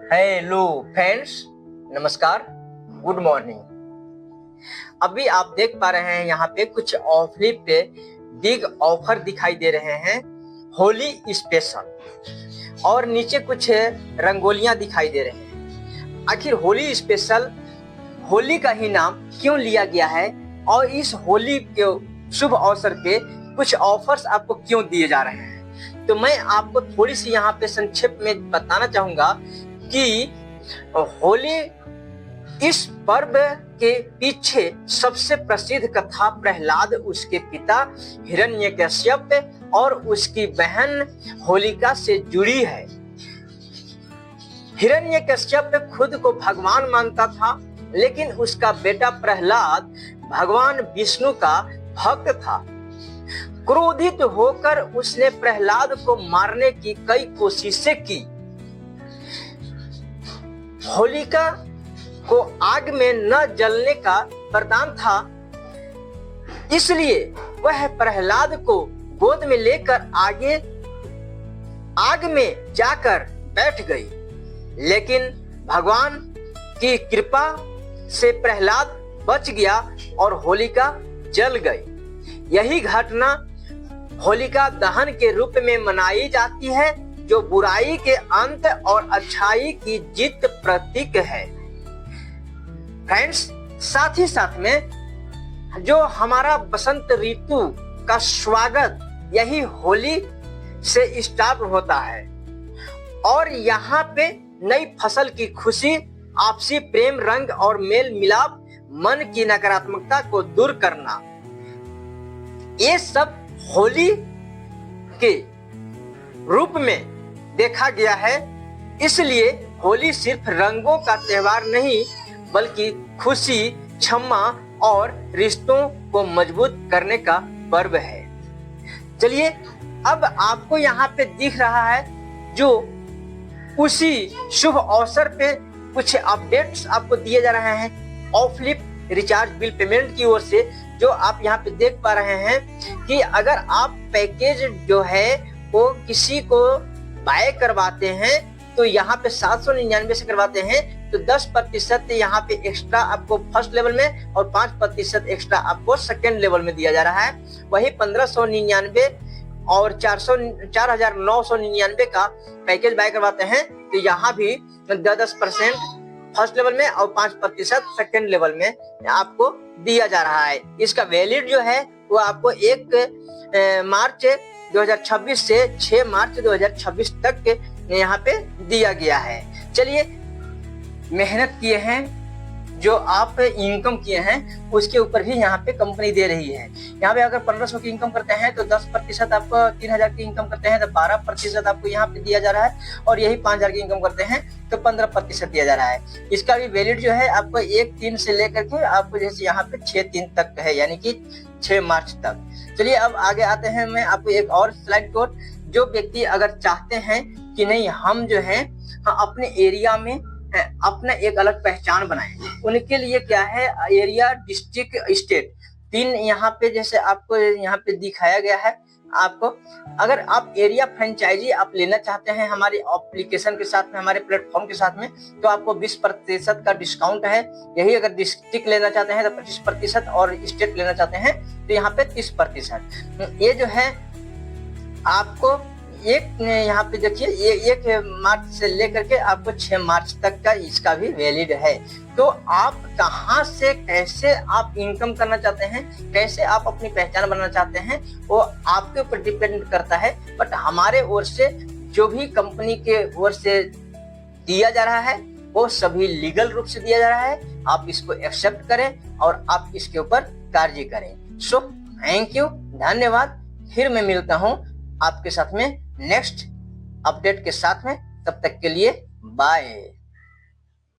Hello friends, नमस्कार, good morning. अभी आप देख पा रहे हैं यहाँ पे कुछ ऑफर पे बिग ऑफर दिखाई दे रहे हैं, होली स्पेशल, और नीचे कुछ रंगोलियां दिखाई दे रहे हैं। आखिर होली स्पेशल, होली का ही नाम क्यों लिया गया है और इस होली के शुभ अवसर पे कुछ ऑफर्स आपको क्यों दिए जा रहे हैं, तो मैं आपको थोड़ी सी यहाँ पे संक्षेप में बताना चाहूंगा कि होली इस पर्व के पीछे सबसे प्रसिद्ध कथा प्रहलाद, उसके पिता हिरण्यकश्यप और उसकी बहन होलिका से जुड़ी है। हिरण्यकश्यप खुद को भगवान मानता था, लेकिन उसका बेटा प्रहलाद भगवान विष्णु का भक्त था। क्रोधित होकर उसने प्रहलाद को मारने की कई कोशिशें की। होलिका को आग में न जलने का वरदान था, इसलिए वह प्रहलाद को गोद में लेकर आग में जाकर बैठ गई। लेकिन भगवान की कृपा से प्रहलाद बच गया और होलिका जल गई। यही घटना होलिका दहन के रूप में मनाई जाती है, जो बुराई के अंत और अच्छाई की जीत प्रतीक है। फ्रेंड्स, साथ ही साथ में जो हमारा बसंत ऋतु का स्वागत यही होली से स्टार्ट होता है, और यहाँ पे नई फसल की खुशी, आपसी प्रेम, रंग और मेल मिलाप, मन की नकारात्मकता को दूर करना, ये सब होली के रूप में देखा गया है। इसलिए होली सिर्फ रंगों का त्योहार नहीं, बल्कि खुशी, क्षमा और रिश्तों को मजबूत करने का पर्व है। चलिए, अब आपको यहाँ पे दिख रहा है जो उसी शुभ अवसर पे कुछ अपडेट्स आपको दिए जा रहे हैं ऑफलिप रिचार्ज बिल पेमेंट की ओर से, जो आप यहाँ पे देख पा रहे हैं कि अगर आप पैकेज जो है वो किसी को बाय करवाते हैं तो यहाँ पे 799 से करवाते हैं तो 10% यहाँ पे एक्स्ट्रा आपको फर्स्ट लेवल में और 5% एक्स्ट्रा आपको सेकेंड लेवल में दिया जा रहा है। वही 1599 और 4999 का पैकेज बाय करवाते हैं तो यहाँ भी 10% फर्स्ट लेवल में और 5% सेकेंड लेवल में आपको दिया जा रहा है। इसका वैलिड जो है वो आपको 1 मार्च 2026 से 6 मार्च 2026 तक के यहाँ पे दिया गया है। चलिए, मेहनत किए हैं, जो आप इनकम किए हैं उसके ऊपर भी यहाँ पे कंपनी दे रही है। यहाँ पे अगर 1500 की इनकम करते हैं तो 10% आपको 3000 की इनकम करते हैं तो 12% आपको यहाँ पे दिया जा रहा है, और यही 5000 की इनकम करते हैं तो 15% दिया जा रहा है। इसका भी वैलिड जो है आपको 1/3 से लेकर के आपको जैसे यहाँ पे 6/3 तक है, यानी कि 6 मार्च तक। चलिए, अब आगे आते हैं। मैं आपको एक और स्लाइड को, जो व्यक्ति अगर चाहते हैं कि नहीं हम जो है अपने एरिया में अपना एक अलग पहचान बनाएं, उनके लिए क्या है, एरिया, डिस्ट्रिक्ट, स्टेट, 3 यहाँ पे जैसे आपको यहाँ पे दिखाया गया है। आपको अगर आप एरिया फ्रेंचाइजी आप लेना चाहते हैं हमारे एप्लीकेशन के साथ में, हमारे प्लेटफॉर्म के साथ में, तो आपको 20% का डिस्काउंट है। यही अगर डिस्ट्रिक्ट लेना चाहते हैं तो 25% और स्टेट लेना चाहते हैं तो यहाँ पे 30%। ये जो है आपको एक यहाँ पे देखिए, ये 1 मार्च से लेकर के आपको 6 मार्च तक का इसका भी वैलिड है। तो आप कहाँ से कैसे आप इनकम करना चाहते हैं, कैसे आप अपनी पहचान बनाना चाहते हैं, वो आपके ऊपर डिपेंड करता है। बट हमारे ओर से जो भी कंपनी के ओर से दिया जा रहा है वो सभी लीगल रूप से दिया जा रहा है। आप इसको एक्सेप्ट करें और आप इसके ऊपर कार्य करें। सो थैंक यू, धन्यवाद। फिर मैं मिलता हूँ आपके साथ में नेक्स्ट अपडेट के साथ में, तब तक के लिए बाय।